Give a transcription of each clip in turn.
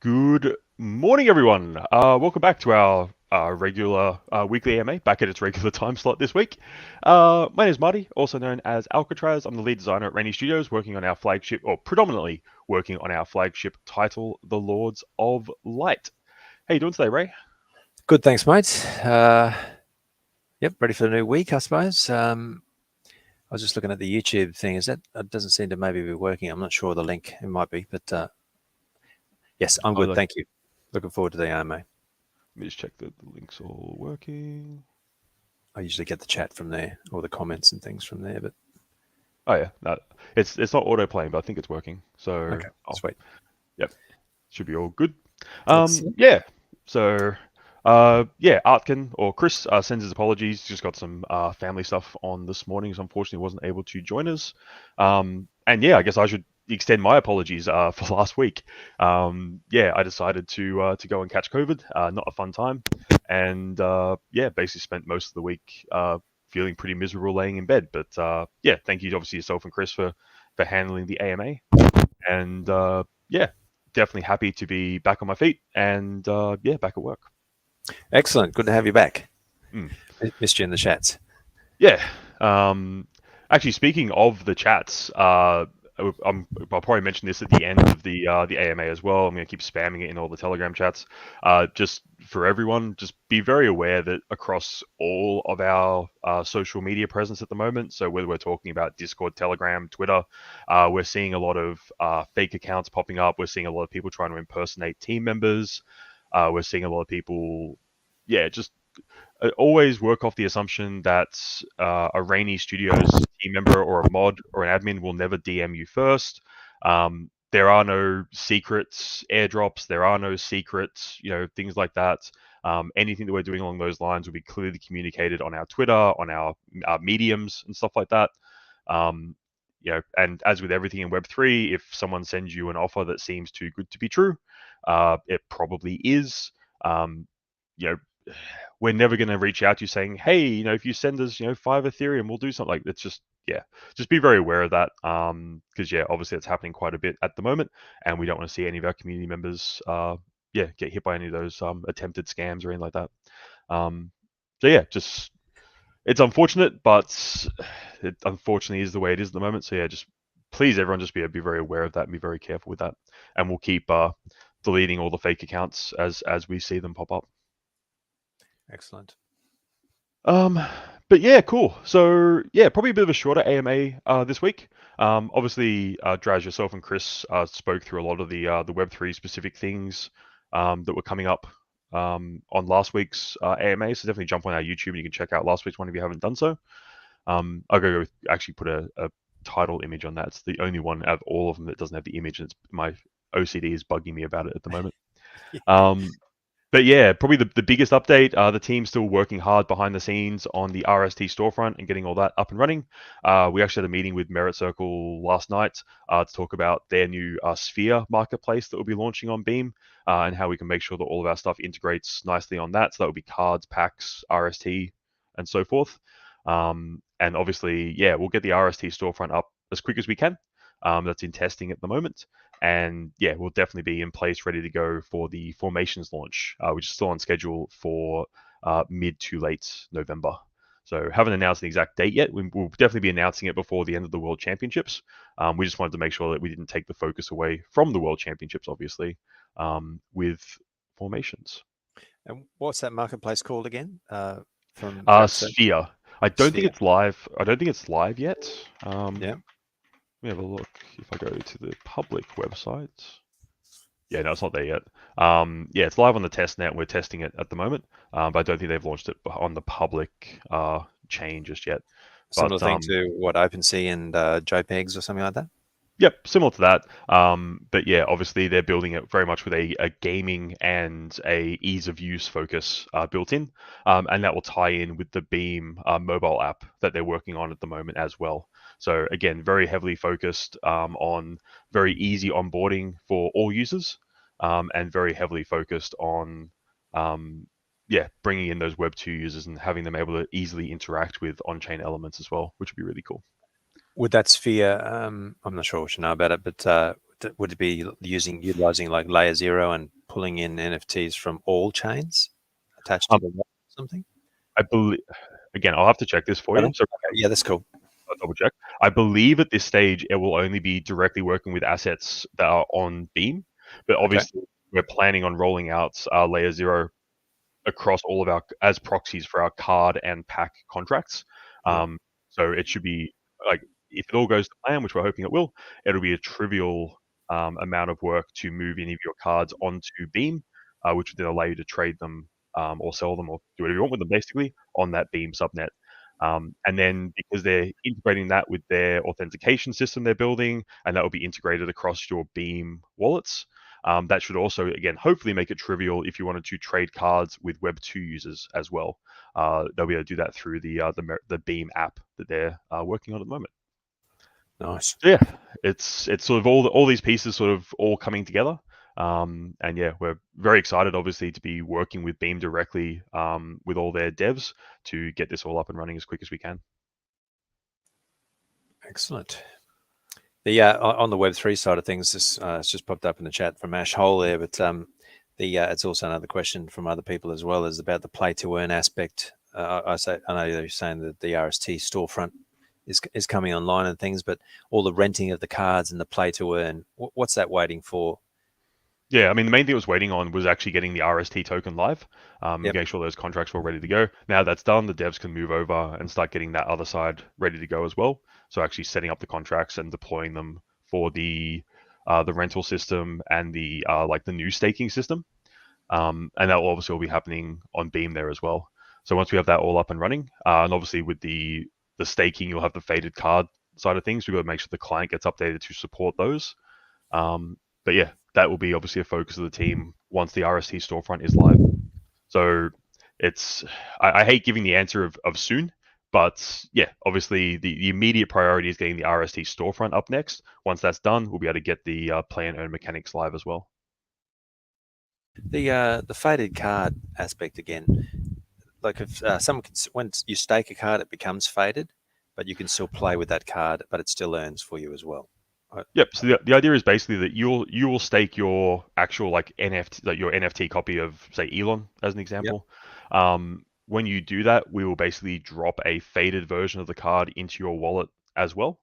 Good morning, everyone. Welcome back to our regular weekly AMA, back at its regular time slot this week. My name is Marty, also known as Alcatraz. I'm the lead designer at Raini Studios, working on our flagship, or predominantly working on our flagship title, The Lords of Light. How you doing today, Ray? Good, thanks, mate. Yep, ready for the new week, I suppose. I was just looking at the YouTube thing. It doesn't seem to maybe be working. I'm not sure the link. It might be, but yes, I'm good. Thank you. Looking forward to the AMA. Let me just check that the link's all working. I usually get the chat from there or the comments and things from there, but oh yeah, no, it's not auto playing, but I think it's working. So okay, sweet. Yep, should be all good. Excellent. Yeah. So Artkin or Chris sends his apologies. Just got some family stuff on this morning, so unfortunately wasn't able to join us. And yeah, I guess I should extend my apologies for last week. I decided to go and catch COVID. Not a fun time, and basically spent most of the week feeling pretty miserable laying in bed. But thank you obviously yourself and Chris for handling the AMA, and definitely happy to be back on my feet and back at work. Excellent. Good to have you back. Missed you in the chats. Yeah. Actually, speaking of the chats, I'll probably mention this at the end of the AMA as well. I'm going to keep spamming it in all the Telegram chats. Just for everyone, just be very aware that across all of our social media presence at the moment, so whether we're talking about Discord, Telegram, Twitter, we're seeing a lot of fake accounts popping up. We're seeing a lot of people trying to impersonate team members. We're seeing a lot of people, just always work off the assumption that a Raini Studios team member or a mod or an admin will never DM you first. There are no secrets airdrops. There are no secrets, things like that. Anything that we're doing along those lines will be clearly communicated on our Twitter, on our mediums and stuff like that. And as with everything in Web3, if someone sends you an offer that seems too good to be true, it probably is. We're never going to reach out to you saying, hey, if you send us, 5 Ethereum, we'll do something. Like, it's just be very aware of that. Because obviously it's happening quite a bit at the moment, and we don't want to see any of our community members, get hit by any of those attempted scams or anything like that. It's unfortunate, but it unfortunately is the way it is at the moment. So just please, everyone, just be very aware of that and be very careful with that. And we'll keep deleting all the fake accounts as we see them pop up. Excellent. But yeah, cool. So probably a bit of a shorter AMA this week. Obviously, Draz, yourself and Chris spoke through a lot of the Web3 specific things that were coming up on last week's AMA. So definitely jump on our YouTube and you can check out last week's one if you haven't done so. I'll go actually put a title image on that. It's the only one out of all of them that doesn't have the image. And my OCD is bugging me about it at the moment. But yeah, probably the biggest update, the team's still working hard behind the scenes on the RST storefront and getting all that up and running. We actually had a meeting with Merit Circle last night to talk about their new Sphere marketplace that will be launching on Beam and how we can make sure that all of our stuff integrates nicely on that. So that would be cards, packs, RST, and so forth. And obviously, we'll get the RST storefront up as quick as we can. That's in testing at the moment. And we'll definitely be in place, ready to go for the Formations launch, which is still on schedule for mid to late November. So haven't announced the exact date yet. We'll definitely be announcing it before the end of the World Championships. We just wanted to make sure that we didn't take the focus away from the World Championships, obviously, with Formations. And what's that marketplace called again? From Sphere. I don't think it's live. I don't think it's live yet. Let me have a look if I go to the public website. Yeah, no, it's not there yet. It's live on the test net. We're testing it at the moment, but I don't think they've launched it on the public chain just yet. Similar thing to what OpenSea and JPEGs or something like that? Yep, similar to that. But obviously they're building it very much with a gaming and a ease of use focus built in, and that will tie in with the Beam mobile app that they're working on at the moment as well. So again, very heavily focused on very easy onboarding for all users, and very heavily focused on bringing in those Web2 users and having them able to easily interact with on-chain elements as well, which would be really cool. Would that Sphere, I'm not sure what you know about it, but would it be utilizing like layer zero and pulling in NFTs from all chains attached to Um, the wallet or something? I believe again, I'll have to check this for Really? you. So Okay, yeah, that's cool. I'll double check. I believe at this stage it will only be directly working with assets that are on Beam, but Okay, obviously we're planning on rolling out layer zero across all of our as proxies for our card and pack contracts. yeah, Um, so it should be like if it all goes to plan, which we're hoping it will, it'll be a trivial amount of work to move any of your cards onto Beam, which would then allow you to trade them or sell them or do whatever you want with them, basically on that Beam subnet. And then because they're integrating that with their authentication system they're building, and that will be integrated across your Beam wallets, that should also, again, hopefully make it trivial if you wanted to trade cards with Web2 users as well. They'll be able to do that through the Beam app that they're working on at the moment. nice. So yeah, it's sort of all these pieces sort of all coming together. And yeah, we're very excited, obviously, to be working with Beam directly with all their devs to get this all up and running as quick as we can. Excellent. The on the Web3 side of things, this it's just popped up in the chat from Ash Hole there, but it's also another question from other people as well, is about the play to earn aspect. I know you're saying that the RST storefront is coming online and things, but all the renting of the cards and the play to earn, what's that waiting for? Yeah, I mean, the main thing I was waiting on was actually getting the RST token live, Yep. making sure those contracts were ready to go. Now that's done, the devs can move over and start getting that other side ready to go as well. So actually setting up the contracts and deploying them for the rental system and the like the new staking system, and that will obviously all be happening on Beam there as well. So once we have that all up and running, and obviously with the staking, you'll have the faded card side of things. We've got to make sure the client gets updated to support those. But yeah, that will be obviously a focus of the team once the RST storefront is live. So it's I hate giving the answer of soon, but yeah, obviously the immediate priority is getting the RST storefront up next. Once that's done, we'll be able to get the play and earn mechanics live as well. The faded card aspect again, like if someone can, once you stake a card, it becomes faded, but you can still play with that card, but it still earns for you as well. Yep. So the idea is basically that you will stake your actual like NFT, like your NFT copy of say Elon as an Yep. example. When you do that, we will basically drop a faded version of the card into your wallet as well.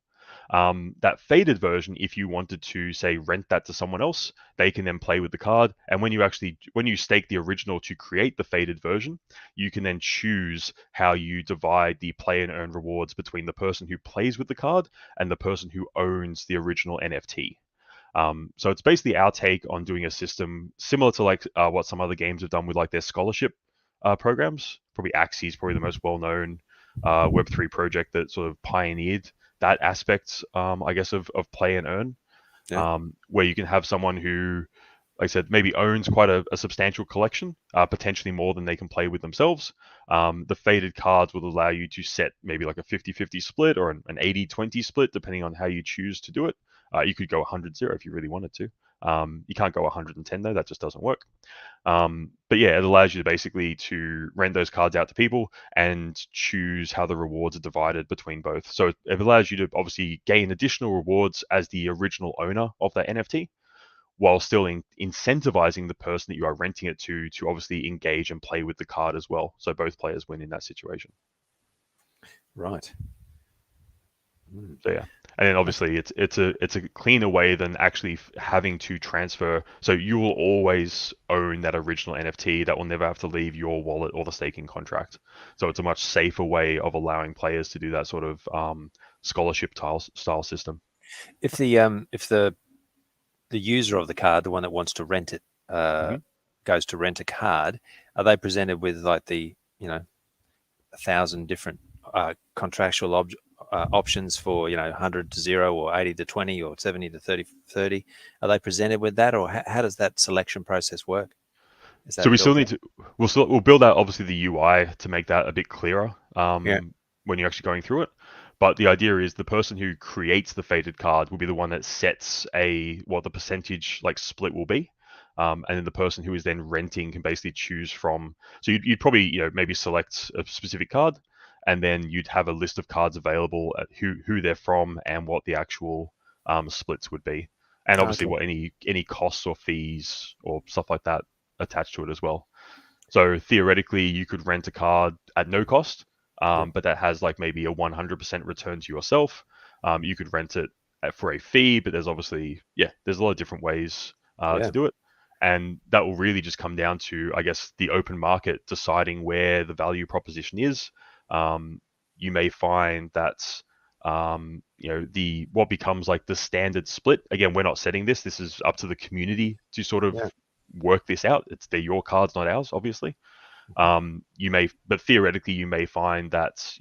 That faded version, if you wanted to say rent that to someone else, they can then play with the card. And when you stake the original to create the faded version, you can then choose how you divide the play and earn rewards between the person who plays with the card and the person who owns the original NFT. So it's basically our take on doing a system similar to like what some other games have done with like their scholarship programs. Probably Axie is probably the most well-known Web3 project that sort of pioneered that aspect, I guess, of play and earn, Yeah. where you can have someone who, like I said, maybe owns quite a substantial collection, potentially more than they can play with themselves. The faded cards will allow you to set maybe like a 50-50 split or an 80-20 split, depending on how you choose to do it. You could go 100-0 if you really wanted to. You can't go 110 though, that just doesn't work. But yeah, it allows you to basically to rent those cards out to people and choose how the rewards are divided between both. So it allows you to obviously gain additional rewards as the original owner of that NFT, while still incentivizing the person that you are renting it to obviously engage and play with the card as well. So both players win in that situation. Right. Mm. So yeah, and then obviously it's a cleaner way than actually having to transfer. So you will always own that original NFT. That will never have to leave your wallet or the staking contract. So it's a much safer way of allowing players to do that sort of scholarship style system. If the user of the card, the one that wants to rent it, Hmm. goes to rent a card, are they presented with like the 1,000 different contractual options for 100 to 0 or 80 to 20 or 70 to 30? Are they presented with that, or how does that selection process work? Is So that we still built need in? to we'll build out obviously the UI to make that a bit clearer Yeah. when you're actually going through it. But the idea is the person who creates the faded card will be the one that sets what the percentage like split will be. And then the person who is then renting can basically choose from. So you'd probably maybe select a specific card, and then you'd have a list of cards available at who they're from and what the actual splits would be. and obviously Okay. what any costs or fees or stuff like that attached to it as well. So theoretically, you could rent a card at no cost, Yep. but that has like maybe a 100% return to yourself. You could rent it for a fee, but there's obviously, yeah, there's a lot of different ways Yeah. to do it. And that will really just come down to, I guess, the open market deciding where the value proposition is. Um, you may find that the what becomes like the standard split. Again, we're not setting this. This is up to the community to sort of Yeah. work this out. They're your cards, not ours, obviously. But theoretically, you may find that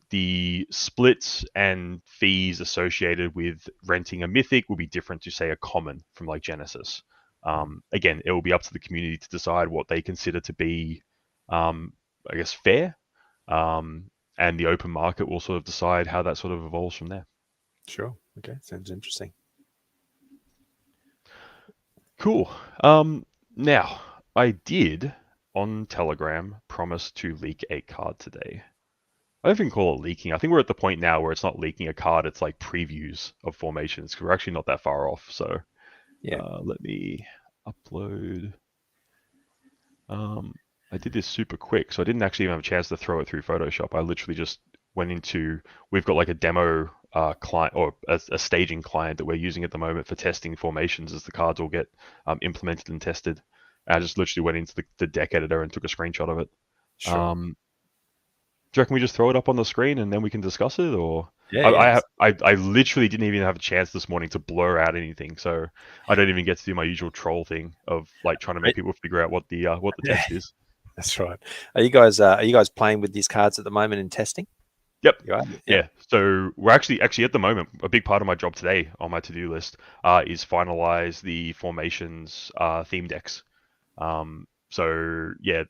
the splits and fees associated with renting a mythic will be different to say a common from like Genesis. Again, it will be up to the community to decide what they consider to be, I guess, fair, um, and the open market will sort of decide how that sort of evolves from there. Sure. Okay. Sounds interesting. Cool. Now I did on Telegram promise to leak a card today. I don't even call it leaking. I think we're at the point now where it's not leaking a card, it's like previews of formations because we're actually not that far off. So Yeah. let me upload. Um, I did this super quick, so I didn't actually even have a chance to throw it through Photoshop. I literally just went into, we've got like a demo client or a staging client that we're using at the moment for testing formations as the cards all get implemented and tested. I just literally went into the deck editor and took a screenshot of it. Sure. Um, Do you reckon we just throw it up on the screen and then we can discuss it, or Yeah. I Yeah. I literally didn't even have a chance this morning to blur out anything, so I don't even get to do my usual troll thing of like trying to make Right. people figure out what the Yeah. text is. That's right. Are you guys playing with these cards at the moment in testing? Yep. You are. Yep. Yeah. So we're actually at the moment a big part of my job today on my to-do list is finalize the formations theme decks. So yeah,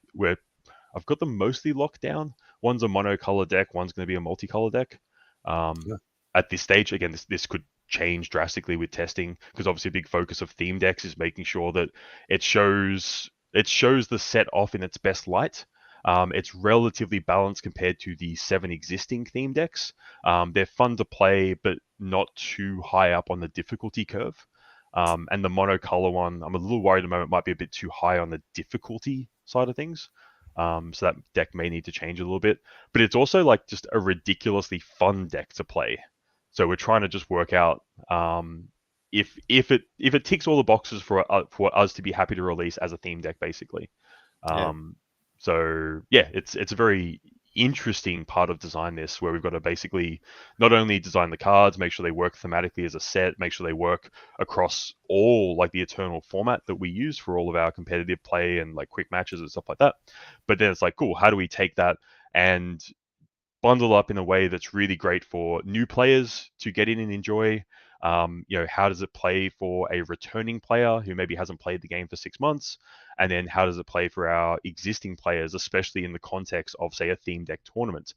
I've got them mostly locked down. One's a monocolor deck, one's going to be a multicolor deck. Um, Yeah. at this stage, again, this could change drastically with testing because obviously a big focus of theme decks is making sure that it shows the set off in its best light. It's relatively balanced compared to the 7 existing theme decks. They're fun to play, but not too high up on the difficulty curve. And the monocolor one, I'm a little worried at the moment might be a bit too high on the difficulty side of things. So that deck may need to change a little bit, but it's also like just a ridiculously fun deck to play. So we're trying to just work out if it ticks all the boxes for us to be happy to release as a theme deck, basically. Yeah. Um, so yeah, it's a very interesting part of design this where we've got to basically not only design the cards, make sure they work thematically as a set, make sure they work across all like the eternal format that we use for all of our competitive play and like quick matches and stuff like that. But then it's like, cool, how do we take that and bundle up in a way that's really great for new players to get in and enjoy. How does it play for a returning player who maybe hasn't played the game for 6 months? And then how does it play for our existing players, especially in the context of, say, a theme deck tournament,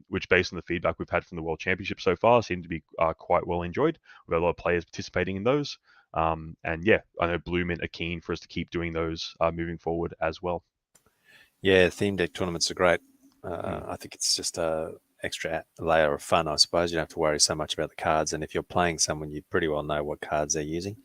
which, based on the feedback we've had from the World Championship so far, seem to be quite well enjoyed. We've got a lot of players participating in those. And yeah, I know Blue Mint are keen for us to keep doing those moving forward as well. Yeah. Theme deck tournaments are great. Mm. I think it's just a extra layer of fun, I suppose. You don't have to worry so much about the cards, and if you're playing someone, you pretty well know what cards they're using.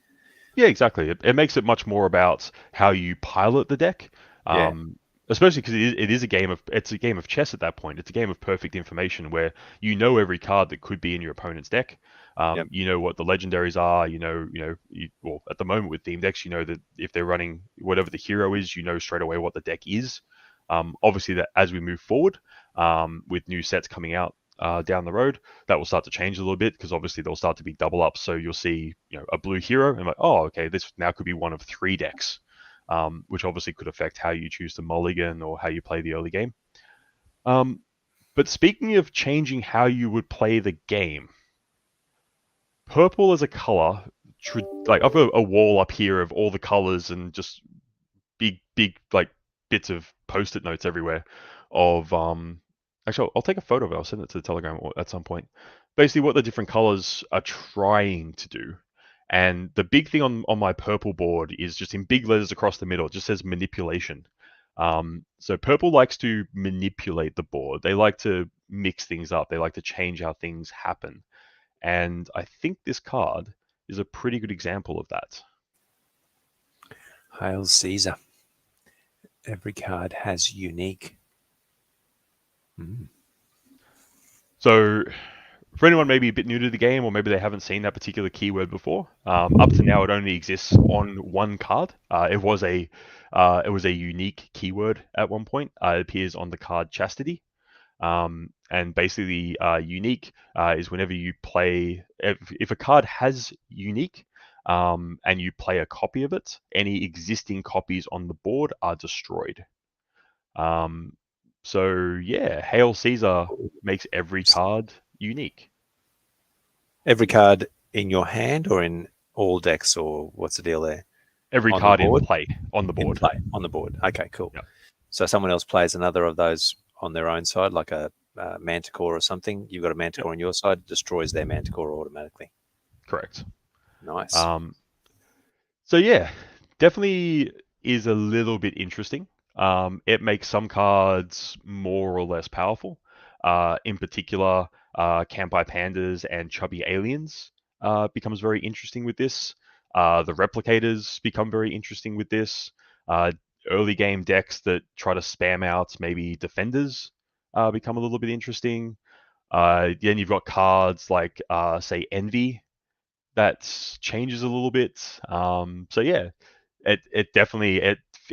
Yeah, exactly. It makes it much more about how you pilot the deck, Yeah. um, especially because it is a game of chess at that point. It's a game of perfect information where you know every card that could be in your opponent's deck. Yep. You know what the legendaries are. Well, at the moment with theme decks, you know that if they're running whatever the hero is, you know straight away what the deck is. Obviously, that as we move forward, with new sets coming out down the road, that will start to change a little bit because obviously they'll start to be double up. So you'll see, a blue hero and like, oh, okay, this now could be one of 3 decks, which obviously could affect how you choose to mulligan or how you play the early game. Um, but speaking of changing how you would play the game, purple as a color, like I've got a wall up here of all the colors and just big like bits of post-it notes everywhere of actually I'll take a photo of it. I'll send it to the Telegram at some point. Basically what the different colors are trying to do. And the big thing on my purple board is just in big letters across the middle. It just says manipulation. So purple likes to manipulate the board. They like to mix things up. They like to change how things happen. And I think this card is a pretty good example of that. Hail Caesar. Every card has unique. So for anyone maybe a bit new to the game, or maybe they haven't seen that particular keyword before, up to now it only exists on one card. It was a unique keyword at one point. It appears on the card Chastity. And basically, unique is whenever you play, if a card has unique and you play a copy of it, any existing copies on the board are destroyed. So yeah, Hail Caesar makes every card unique. Every card in your hand or in all decks, or what's the deal there? Every On the card in board? play on the In board. play, on the board. Okay, cool. Yep. So someone else plays another of those on their own side, like a Manticore or something. You've got a Manticore Yep. on your side, destroys their Manticore automatically. Correct. Nice. So yeah, definitely is a little bit interesting. It makes some cards more or less powerful. In particular, Campai Pandas and Chubby Aliens becomes very interesting with this. The Replicators become very interesting with this. Early game decks that try to spam out maybe Defenders become a little bit interesting. Then you've got cards like, say, Envy, that changes a little bit. So yeah, it definitely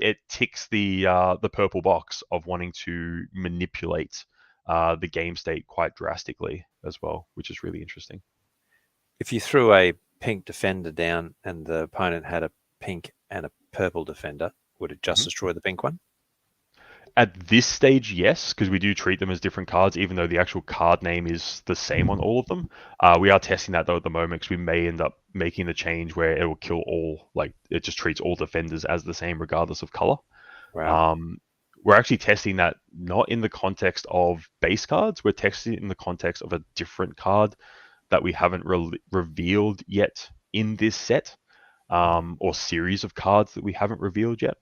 it ticks the purple box of wanting to manipulate the game state quite drastically as well, which is really interesting. If you threw a pink defender down and the opponent had a pink and a purple defender, would it just Mhm. destroy the pink one? At this stage, yes, because we do treat them as different cards, even though the actual card name is the same on all of them. We are testing that though at the moment, because we may end up making the change where it will kill all, like it just treats all defenders as the same regardless of color. Wow. We're actually testing that not in the context of base cards. We're testing it in the context of a different card that we haven't revealed yet in this set, or series of cards that we haven't revealed yet.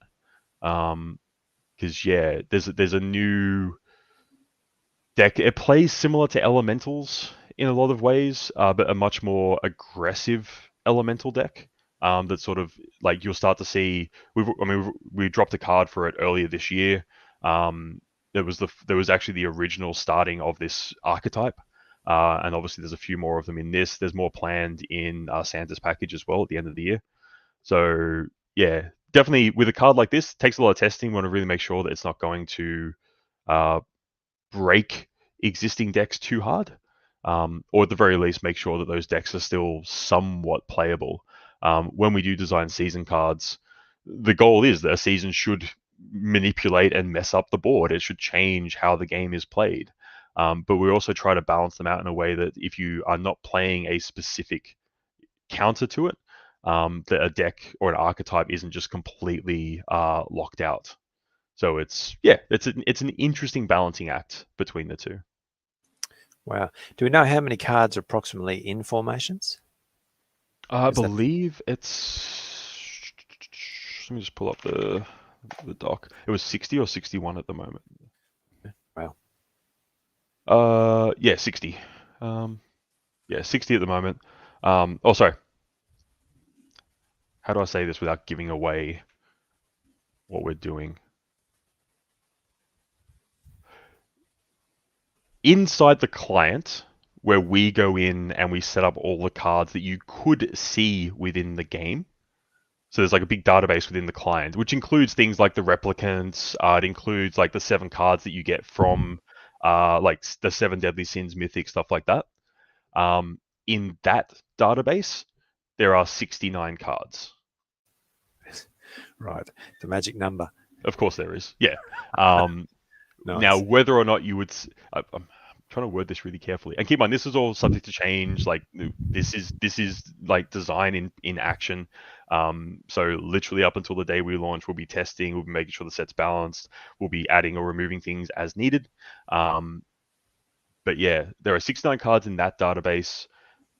Because yeah, there's a new deck. It plays similar to Elementals in a lot of ways, but a much more aggressive Elemental deck. That sort of like you'll start to see. We dropped a card for it earlier this year. There was actually the original starting of this archetype, and obviously there's a few more of them in this. There's more planned in Santa's package as well at the end of the year. So yeah, definitely with a card like this, it takes a lot of testing. We want to really make sure that it's not going to uh, break existing decks too hard, or at the very least, make sure that those decks are still somewhat playable. When we do design season cards, the goal is that a season should manipulate and mess up the board. It should change how the game is played. But we also try to balance them out in a way that if you are not playing a specific counter to it, that a deck or an archetype isn't just completely locked out. So it's an interesting balancing act between the two. Wow. Do we know how many cards are approximately in formations? I Is that believe it's. Let me just pull up the doc. It was 60 or 61 at the moment. wow? Yeah, 60. Yeah, 60 at the moment. Oh, sorry. How do I say this without giving away what we're doing? Inside the client, where we go in and we set up all the cards that you could see within the game. So there's like a big database within the client, which includes things like the replicants. It includes like the 7 cards that you get from like the 7 deadly sins, mythic stuff like that. In that database, there are 69 cards. Right. The magic number. Of course, there is. Yeah. Now, Nice. whether or not you would, I'm trying to word this really carefully, and keep in mind this is all subject to change. Like this is like design in action. So literally up until the day we launch, we'll be testing, we'll be making sure the set's balanced, we'll be adding or removing things as needed. But yeah, there are 69 cards in that database,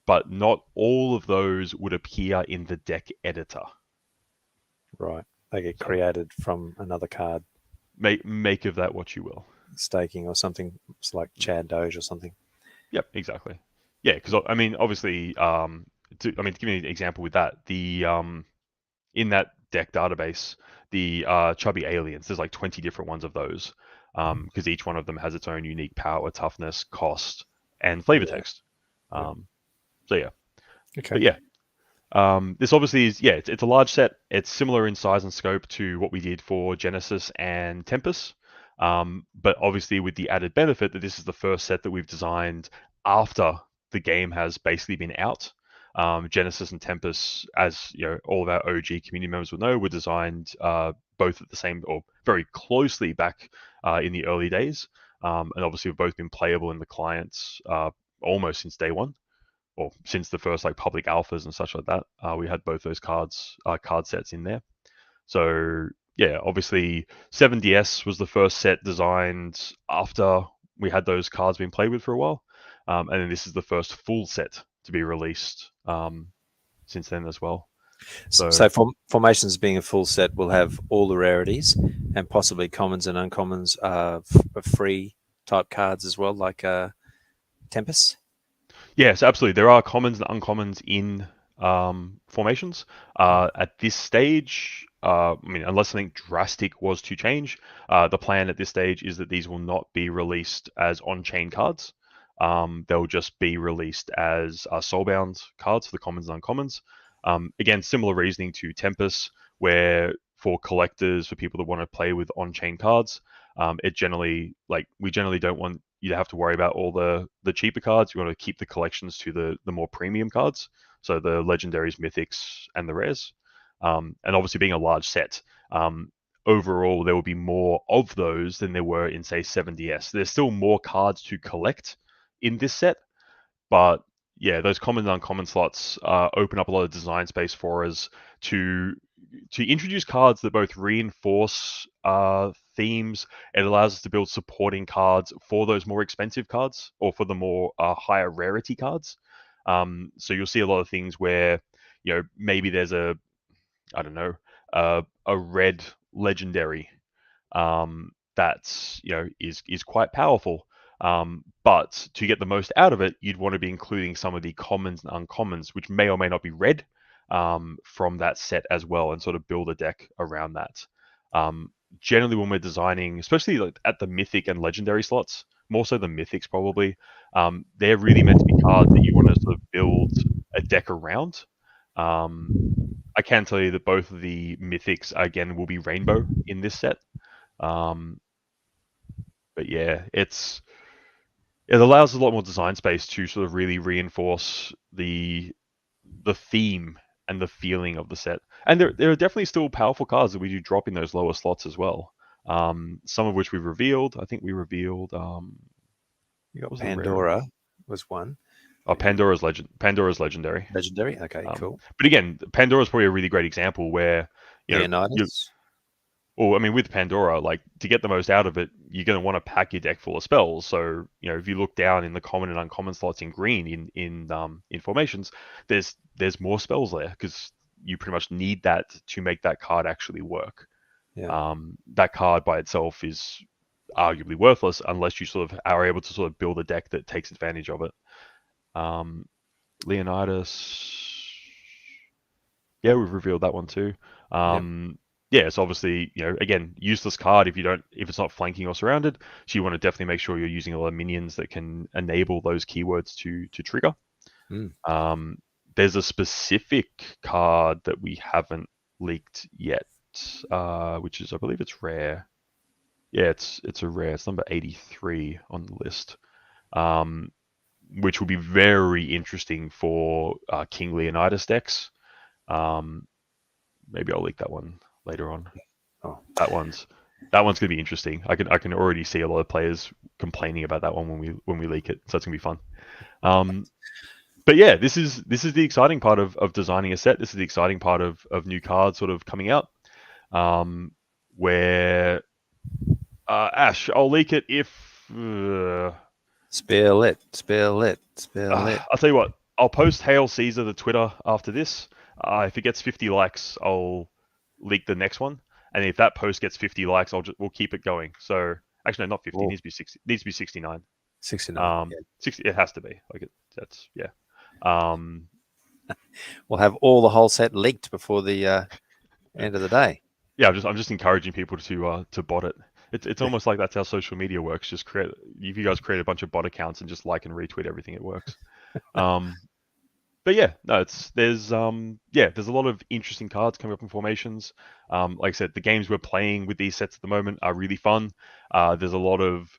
but not all of those would appear in the deck editor. Right. They get So created from another card, make of that what you will. staking or something. It's like Chad Doge or something. Yep, exactly. Yeah, because I mean, obviously, to give you an example with that, the in that deck database, the chubby aliens, there's like 20 different ones of those, because each one of them has its own unique power, toughness, cost, and flavor Yeah. text. Yep. So yeah, Okay. but yeah, this obviously is, yeah, it's a large set. It's similar in size and scope to what we did for Genesis and Tempest, but obviously with the added benefit that this is the first set that we've designed after the game has basically been out. Genesis and Tempest, as you know, all of our OG community members will know, were designed both at the same or very closely back in the early days, and obviously have both been playable in the clients almost since day one, or since the first like public alphas and such like that. We had both those card sets in there. So yeah, obviously 7DS was the first set designed after we had those cards being played with for a while, and then this is the first full set to be released since then as well. So So formations being a full set will have all the rarities and possibly commons and uncommons free type cards as well, like Tempest. yes, absolutely. There are commons and uncommons in formations. At this stage, unless something drastic was to change, the plan at this stage is that these will not be released as on-chain cards. They'll just be released as soulbound cards for the commons and uncommons. Again, similar reasoning to Tempest, where for collectors, for people that want to play with on-chain cards, we generally don't want you to have to worry about all the cheaper cards. You want to keep the collections to the more premium cards, so the legendaries, mythics, and the rares. And obviously, being a large set, overall there will be more of those than there were in say 7DS. There's still more cards to collect in this set, but yeah, those common and uncommon slots open up a lot of design space for us to introduce cards that both reinforce themes. It allows us to build supporting cards for those more expensive cards or for the more higher rarity cards. So you'll see a lot of things where maybe there's I don't know, a red legendary that's is quite powerful. But to get the most out of it, you'd want to be including some of the commons and uncommons, which may or may not be red, from that set as well, and sort of build a deck around that. Generally, when we're designing, especially like at the mythic and legendary slots, more so the mythics probably, they're really meant to be cards that you want to sort of build a deck around. I can tell you that both of the mythics again will be rainbow in this set. Um, but yeah, it allows a lot more design space to sort of really reinforce the theme and the feeling of the set. And there are definitely still powerful cards that we do drop in those lower slots as well. Some of which we've revealed. I think we revealed You what got was the rare? Pandora was one. Pandora's legendary. Legendary. Okay, cool. But again, Pandora's probably a really great example where you Leonidas. well, with Pandora, like to get the most out of it, you're going to want to pack your deck full of spells. So, if you look down in the common and uncommon slots in green in formations, there's more spells there because you pretty much need that to make that card actually work. Yeah. That card by itself is arguably worthless unless you sort of are able to sort of build a deck that takes advantage of it. Leonidas, yeah, we've revealed that one too. Yep. Yeah, it's obviously, again, useless card if it's not flanking or surrounded. So you want to definitely make sure you're using a lot of minions that can enable those keywords to trigger. Mm. There's a specific card that we haven't leaked yet, which is, I believe it's rare. Yeah, it's a rare. It's number 83 on the list. Which will be very interesting for King Leonidas decks. Maybe I'll leak that one later on. Oh. That one's gonna be interesting. I can already see a lot of players complaining about that one when we leak it, so it's gonna be fun. But yeah, this is the exciting part of designing a set. This is the exciting part of new cards sort of coming out. Where Ash, I'll leak it if Spill it. I'll tell you what. I'll post Hail Caesar the Twitter after this. If it gets 50 likes, I'll leak the next one. And if that post gets 50 likes, we'll keep it going. So actually, no, not 50. It needs to be 60. It needs to be 69. 69. 60. It has to be. That's yeah. We'll have all the whole set leaked before the end of the day. Yeah, I'm just encouraging people to bot it. It's almost like that's how social media works. Just create if you guys create a bunch of bot accounts and just like and retweet everything, it works. Um, but yeah, no, there's a lot of interesting cards coming up in formations. Like I said, the games we're playing with these sets at the moment are really fun. There's a lot of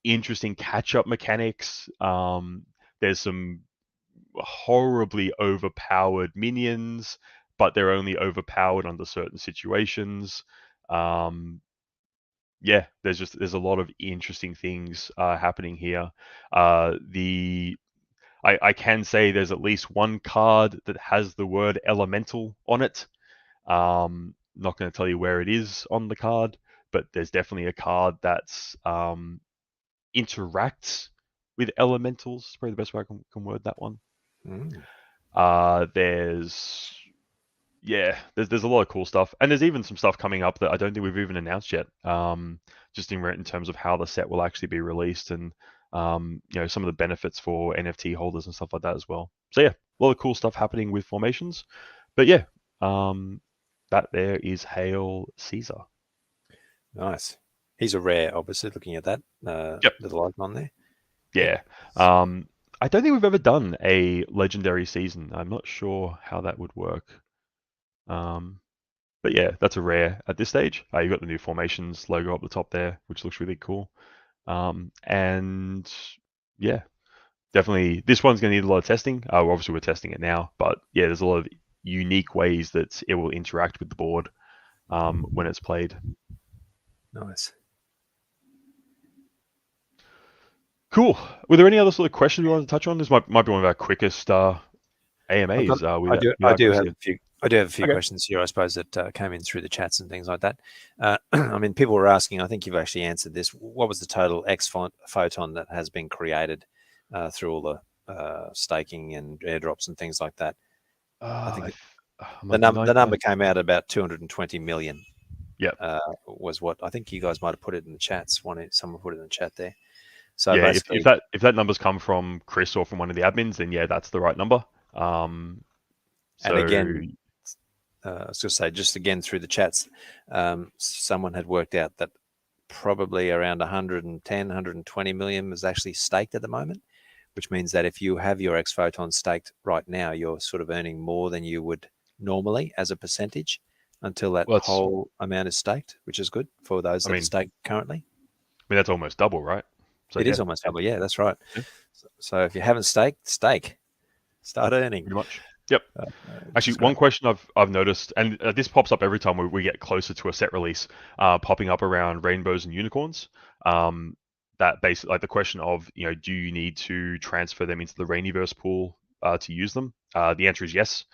interesting catch-up mechanics. There's some horribly overpowered minions, but they're only overpowered under certain situations. Um, yeah, there's a lot of interesting things happening here. The I can say there's at least one card that has the word elemental on it. Not going to tell you where it is on the card, but there's definitely a card that's interacts with elementals. It's probably the best way I can word that one. Mm. There's there's a lot of cool stuff, and there's even some stuff coming up that I don't think we've even announced yet. Just in terms of how the set will actually be released, and some of the benefits for NFT holders and stuff like that as well. So yeah, a lot of cool stuff happening with formations. But yeah, that there is Hail Caesar. Nice. He's a rare, obviously, looking at that Yep. little icon there. Yep. Yeah. I don't think we've ever done a legendary season. I'm not sure how that would work. But yeah, that's a rare at this stage. You got the new formations logo up the top there, which looks really cool. And yeah, definitely this one's going to need a lot of testing. Obviously, we're testing it now, but yeah, there's a lot of unique ways that it will interact with the board when it's played. Nice. Cool. Were there any other sort of questions you wanted to touch on? This might be one of our quickest I've got, AMAs I without do have Chrissy. a few. I do have a few Okay. questions here, I suppose, that came in through the chats and things like that. I mean, people were asking. I think you've actually answered this. What was the total X photon that has been created through all the staking and airdrops and things like that? I think I'm like the number 99. came out about 220 million. Yeah. Was what I think you guys might have put it in the chats. Someone put it in the chat there. So Yeah, basically, if that number's come from Chris or from one of the admins, then yeah, that's the right number. and So again, I was going to say, just again through the chats, someone had worked out that probably around 110, 120 million was actually staked at the moment, which means that if you have your X Photon staked right now, you're sort of earning more than you would normally as a percentage until that well, whole amount is staked, which is good for those I that are mean, staked currently. that's almost double, right? So It yeah, is almost double. Yeah, that's right. yeah, So if you haven't staked, stake, start earning, pretty much. Yep. which Actually, is one great. question I've noticed, and this pops up every time we get closer to a set release, popping up around rainbows and unicorns. That basically like the question of do you need to transfer them into the Rainiverse pool to use them? The answer is yes.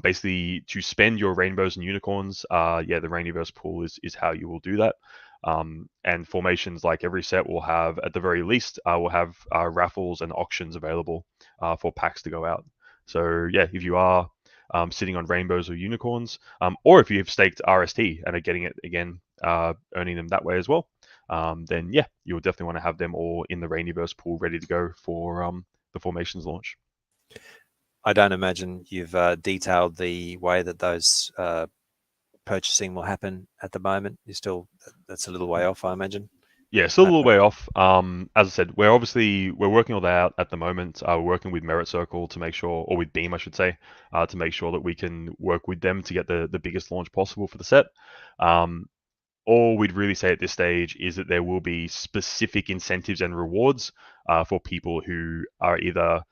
Basically, to spend your rainbows and unicorns, yeah, the Rainiverse pool is how you will do that. And formations, like every set, will have at the very least will have raffles and auctions available for packs to go out. So yeah, if you are sitting on rainbows or unicorns, or if you've staked RST and are getting it again, earning them that way as well, then yeah, you'll definitely want to have them all in the Rainiverse pool ready to go for the formations launch. I don't imagine you've detailed the way that those purchasing will happen at the moment. That's a little way off, I imagine. Yeah, still a little way off. As I said, we're working all that out at the moment. We're working with Merit Circle to make sure, or with Beam, I should say, to make sure that we can work with them to get the biggest launch possible for the set. All we'd really say at this stage is that there will be specific incentives and rewards for people who are either,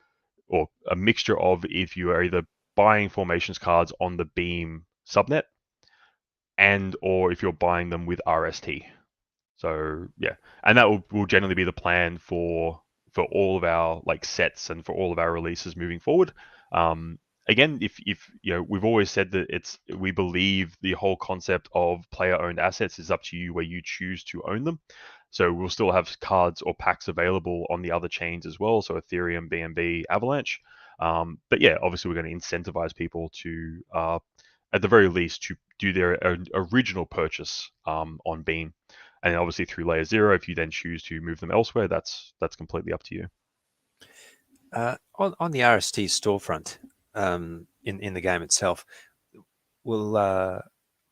or a mixture of, if you are either buying formations cards on the Beam subnet and or if you're buying them with RST. So yeah, and that will generally be the plan for all of our like sets and for all of our releases moving forward. Again, if we've always said that we believe the whole concept of player owned assets is up to you where you choose to own them. So we'll still have cards or packs available on the other chains as well. So Ethereum, BNB, Avalanche. But yeah, obviously we're going to incentivize people to, at the very least, to do their original purchase on Beam. And obviously through layer 0, if you then choose to move them elsewhere, that's completely up to you. On the RST storefront, in the game itself. Will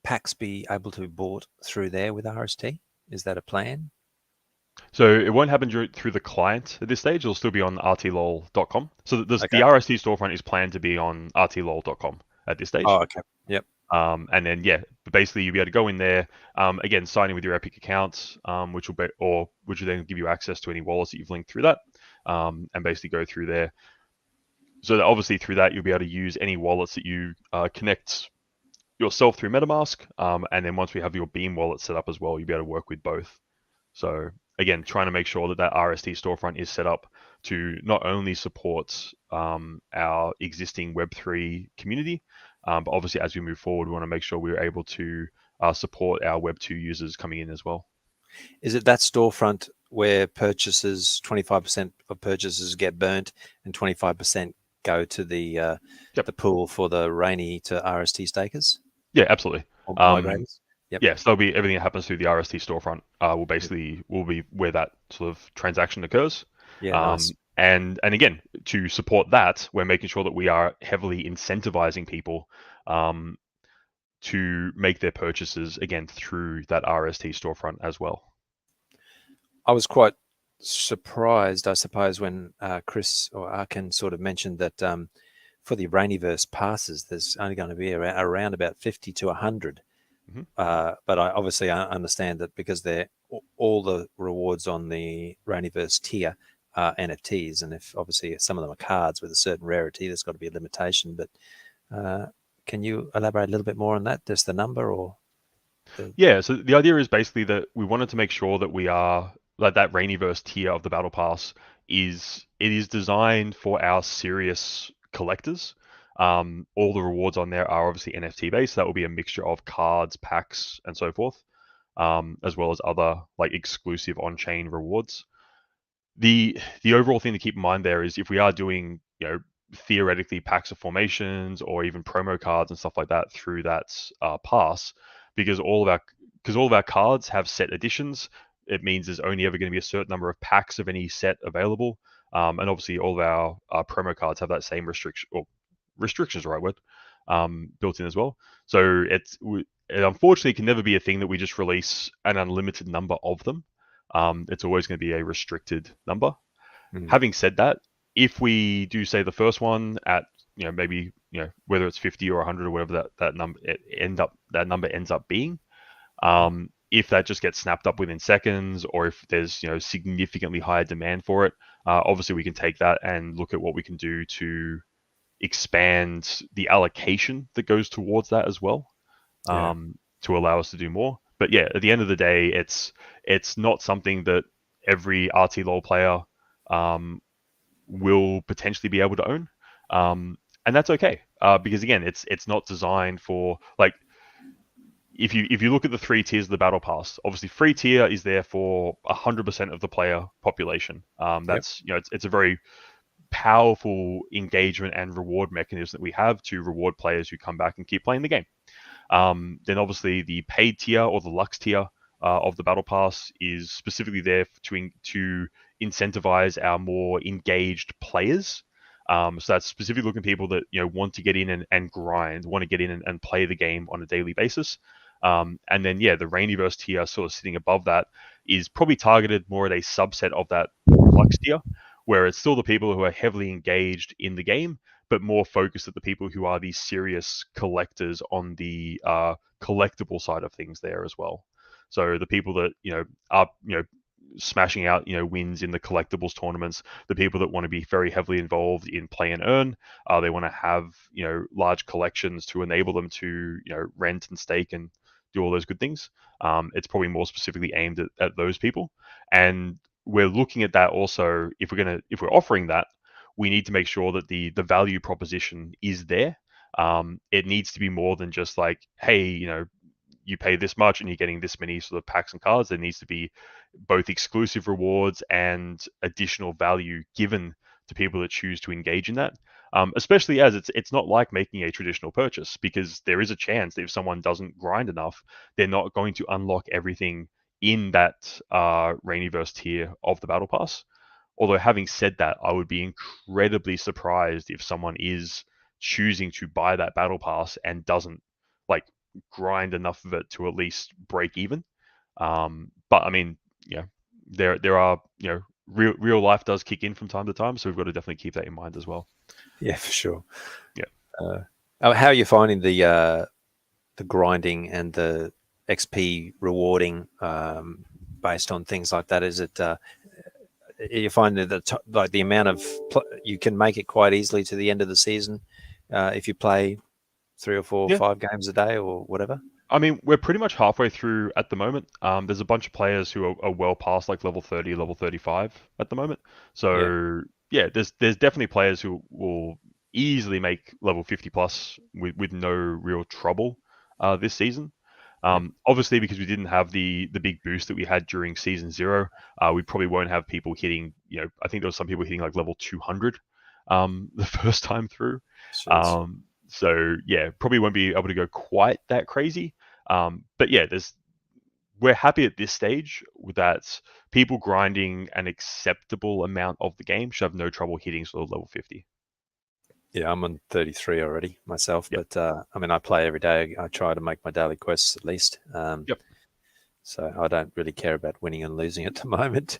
packs be able to be bought through there with RST? Is that a plan? So it won't happen through the client at this stage. It'll still be on rtlol.com. So Okay. the RST storefront is planned to be on rtlol.com at this Oh, stage. okay. Yep. And then yeah, basically you'll be able to go in there, again, sign in with your Epic account, which will then give you access to any wallets that you've linked through that, and basically go through there. So that obviously through that you'll be able to use any wallets that you connect yourself through MetaMask, and then once we have your Beam wallet set up as well, you'll be able to work with both. So again, trying to make sure that that RST storefront is set up to not only support our existing Web3 community, but obviously as we move forward, we want to make sure we're able to support our Web2 users coming in as well. Is it that storefront where 25% of purchases get burnt and 25% go to Yep. the pool for the Raini to RST stakers Yeah, absolutely. or Um, migrators? Yep. yeah, so there'll be everything that happens through the RST storefront Yep. will be where that sort of transaction occurs. Yeah, nice. And again, to support that, we're making sure that we are heavily incentivizing people um, to make their purchases again through that RST storefront as well. I was quite surprised, I suppose, when Chris or Arkin sort of mentioned that for the Rainiverse passes, there's only going to be around about 50 to 100. Mm-hmm. But I obviously understand that because they're all the rewards on the Rainiverse tier are NFTs, and if obviously some of them are cards with a certain rarity, there's got to be a limitation. But can you elaborate a little bit more on that? Just the number or the? Yeah, so the idea is basically that we wanted to make sure that we are like that Rainiverse tier of the Battle Pass is designed for our serious collectors. All the rewards on there are obviously NFT based. That will be a mixture of cards, packs, and so forth, as well as other like exclusive on-chain rewards. The overall thing to keep in mind there is if we are doing, theoretically packs of formations or even promo cards and stuff like that through that pass, because all of our cards have set editions. It means there's only ever going to be a certain number of packs of any set available, and obviously all of our promo cards have that same restriction, or restriction is the right word, built in as well. So it unfortunately can never be a thing that we just release an unlimited number of them. It's always going to be a restricted number. Mm. Having said that, if we do say the first one at maybe whether it's 50 or 100 or whatever that number ends up being, if that just gets snapped up within seconds, or if there's significantly higher demand for it, obviously we can take that and look at what we can do to expand the allocation that goes towards that as well, Yeah. to allow us to do more. But yeah, at the end of the day, it's not something that every RTLOL player will potentially be able to own, and that's okay, because again, it's not designed for like if you look at the three tiers of the battle pass, obviously free tier is there for 100% of the player population. Yep. That's it's a very powerful engagement and reward mechanism that we have to reward players who come back and keep playing the game. Then obviously the paid tier or the Lux tier of the Battle Pass is specifically there to incentivize our more engaged players. So that's specifically looking at people that want to get in and grind, want to get in and play the game on a daily basis. And then yeah, the Rainiverse tier sort of sitting above that is probably targeted more at a subset of that Lux tier, where it's still the people who are heavily engaged in the game, but more focused at the people who are the serious collectors on the collectible side of things there as well. So the people that are smashing out wins in the collectibles tournaments, the people that want to be very heavily involved in play and earn, they want to have large collections to enable them to rent and stake and do all those good things. It's probably more specifically aimed at those people, and we're looking at that also. If we're offering that, we need to make sure that the value proposition is there. It needs to be more than just like, hey, you pay this much and you're getting this many sort of packs and cards. There needs to be both exclusive rewards and additional value given to people that choose to engage in that. Especially as it's not like making a traditional purchase, because there is a chance that if someone doesn't grind enough, they're not going to unlock everything in that Rainiverse tier of the Battle Pass. Although having said that, I would be incredibly surprised if someone is choosing to buy that battle pass and doesn't like grind enough of it to at least break even. But I mean, there are real life does kick in from time to time, so we've got to definitely keep that in mind as well. Yeah, for sure. Yeah. How are you finding the grinding and the XP rewarding based on things like that? Is it you find that like the amount of you can make it quite easily to the end of the season if you play 3 or 4 or Yeah. 5 games a day or whatever? I mean, we're pretty much halfway through at the moment. There's a bunch of players who are well past like level 30, level 35 at the moment. Yeah. So yeah, there's definitely players who will easily make level 50 plus with no real trouble this season. Yep. Obviously, because we didn't have the big boost that we had during season 0, we probably won't have people hitting. I think there was some people hitting like level 200 the first time through. Jeez. So yeah, probably won't be able to go quite that crazy. But yeah, we're happy at this stage that people grinding an acceptable amount of the game should have no trouble hitting sort of level 50. Yeah, I'm on 33 already myself, Yep. but I mean, I play every day. I try to make my daily quests at least. Yep. So I don't really care about winning and losing at the moment.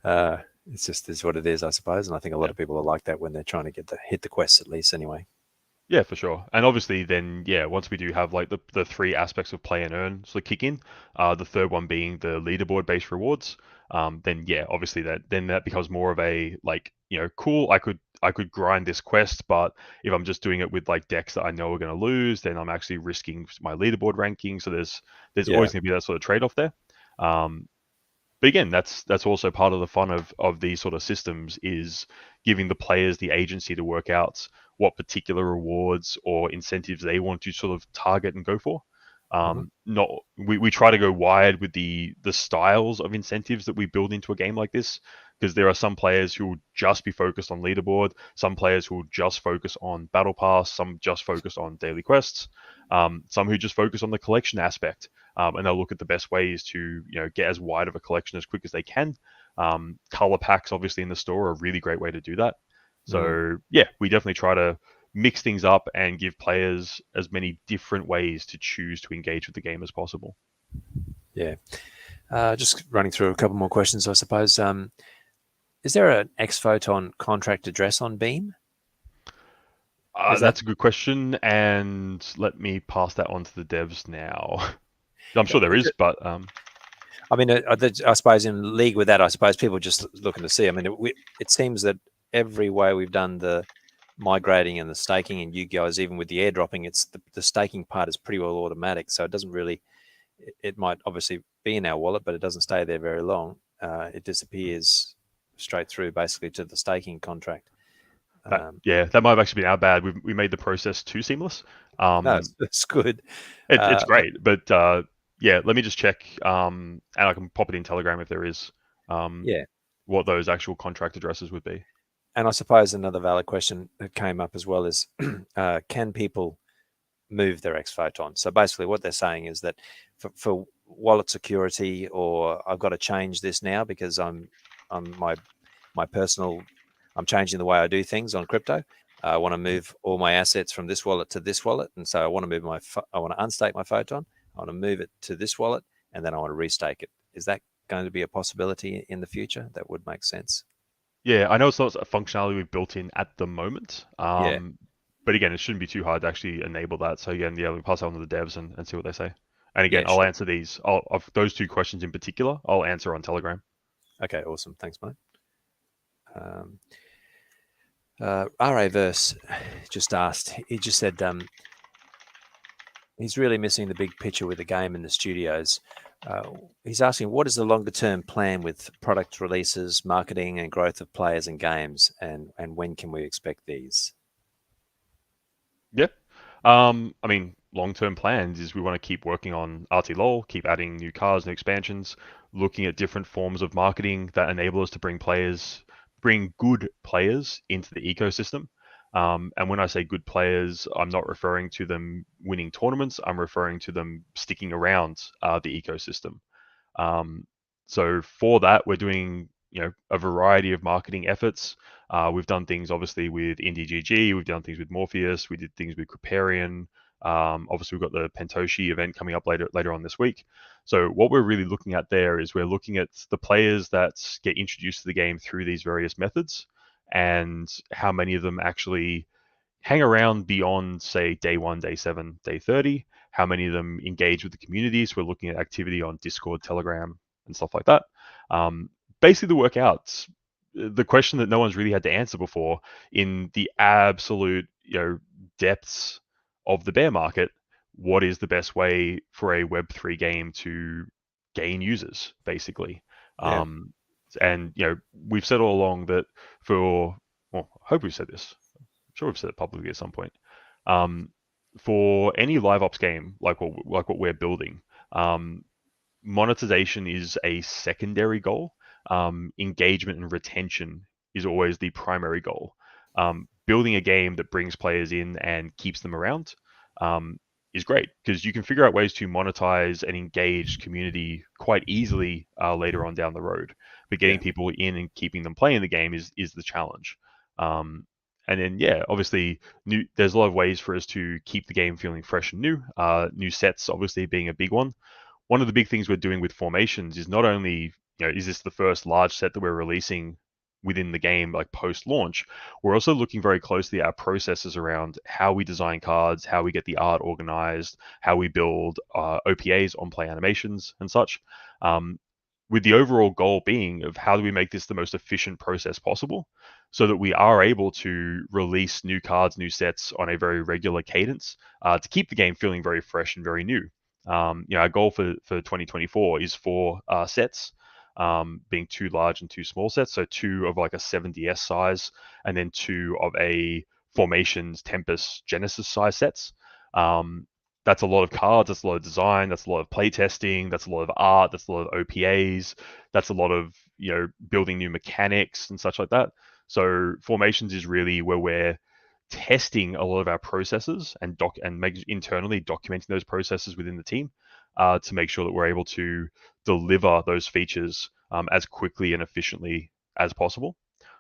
Mm. It's just is what it is, I suppose. And I think a lot Yeah. of people are like that when they're trying to hit the quests at least anyway. Yeah, for sure. And obviously, then yeah, once we do have like the three aspects of play and earn sort of kick in, the third one being the leaderboard based rewards, then yeah, obviously that becomes more of a like cool. I could grind this quest, but if I'm just doing it with like decks that I know are going to lose, then I'm actually risking my leaderboard ranking. So there's Yeah. always going to be that sort of trade off there. Um, but again, that's also part of the fun of these sort of systems is giving the players the agency to work out what particular rewards or incentives they want to sort of target and go for. Mm-hmm. Not we try to go wide with the styles of incentives that we build into a game like this, because there are some players who will just be focused on leaderboard, some players who will just focus on battle pass, some just focus on daily quests, some who just focus on the collection aspect, and they'll look at the best ways to get as wide of a collection as quick as they can. Color packs, obviously, in the store are a really great way to do that. Mm. So yeah, we definitely try to mix things up and give players as many different ways to choose to engage with the game as possible. Yeah. Just running through a couple more questions, I suppose. Is there an X Photon contract address on Beam? Is that? That's a good question, and let me pass that on to the devs now. I'm sure there is, but I mean, I suppose in league with that, I suppose people are just looking to see. I mean, it seems that every way we've done the migrating and the staking, and you guys, even with the airdropping, it's the staking part is pretty well automatic. So it doesn't really, it might obviously be in our wallet, but it doesn't stay there very long. It disappears straight through basically to the staking contract. that might have actually been our bad. We made the process too seamless. No, it's good. It's great, but yeah, let me just check, and I can pop it in Telegram if there is, Yeah. what those actual contract addresses would be. And I suppose another valid question that came up as well is, can people move their X Photon? So basically, what they're saying is that for wallet security, or I've got to change this now because I'm my personal, I'm changing the way I do things on crypto. I want to move all my assets from this wallet to this wallet, and so I want to move I want to unstake my Photon. I want to move it to this wallet, and then I want to restake it. Is that going to be a possibility in the future? That would make sense. Yeah, I know it's not a functionality we've built in at the moment, Yeah, but again, it shouldn't be too hard to actually enable that. So again, yeah, we pass that on to the devs and see what they say. And again, yeah, I'll sure. answer these. Of those two questions in particular, I'll answer on Telegram. Okay, awesome. Thanks, mate. RA Verse just asked. He just said he's really missing the big picture with the game in the studios. He's asking, what is the longer term plan with product releases, marketing, and growth of players and games, and when can we expect these? Yeah. I mean, long-term plans is we want to keep working on RTLOL, keep adding new cards and expansions, looking at different forms of marketing that enable us to bring good players into the ecosystem. And when I say good players, I'm not referring to them winning tournaments. I'm referring to them sticking around the ecosystem. Um, so for that, we're doing a variety of marketing efforts. We've done things obviously with IndieGG, we've done things with Morpheus, we did things with Kriparian. Obviously, we've got the Pentoshi event coming up later on this week. So what we're really looking at there is we're looking at the players that get introduced to the game through these various methods, and how many of them actually hang around beyond, say, day 1, day 7, day 30. How many of them engage with the community? So we're looking at activity on Discord, Telegram, and stuff like that. Basically, the workouts, the question that no one's really had to answer before, in the absolute depths of the bear market, what is the best way for a Web3 game to gain users, basically? Yeah. And we've said all along that for, well, I hope we've said this. I'm sure we've said it publicly at some point. For any live ops game like what we're building, monetization is a secondary goal. Engagement and retention is always the primary goal. Building a game that brings players in and keeps them around is great, because you can figure out ways to monetize an engaged community quite easily later on down the road. But getting people in and keeping them playing the game is the challenge. And then, obviously, there's a lot of ways for us to keep the game feeling fresh and new. New sets, obviously, being a big one. One of the big things we're doing with formations is not only, is this the first large set that we're releasing within the game, like post-launch, we're also looking very closely at our processes around how we design cards, how we get the art organized, how we build OPAs, on-play animations, and such. With the overall goal being of how do we make this the most efficient process possible, so that we are able to release new cards, new sets on a very regular cadence, to keep the game feeling very fresh and very new. Our goal for 2024 is 4 sets, being 2 large and 2 small sets. So 2 of like a 7DS size, and then 2 of a Formations Tempest Genesis size sets. That's a lot of cards, that's a lot of design, that's a lot of play testing, that's a lot of art, that's a lot of OPAs, that's a lot of building new mechanics and such like that. So Formations is really where we're testing a lot of our processes and internally documenting those processes within the team, to make sure that we're able to deliver those features as quickly and efficiently as possible.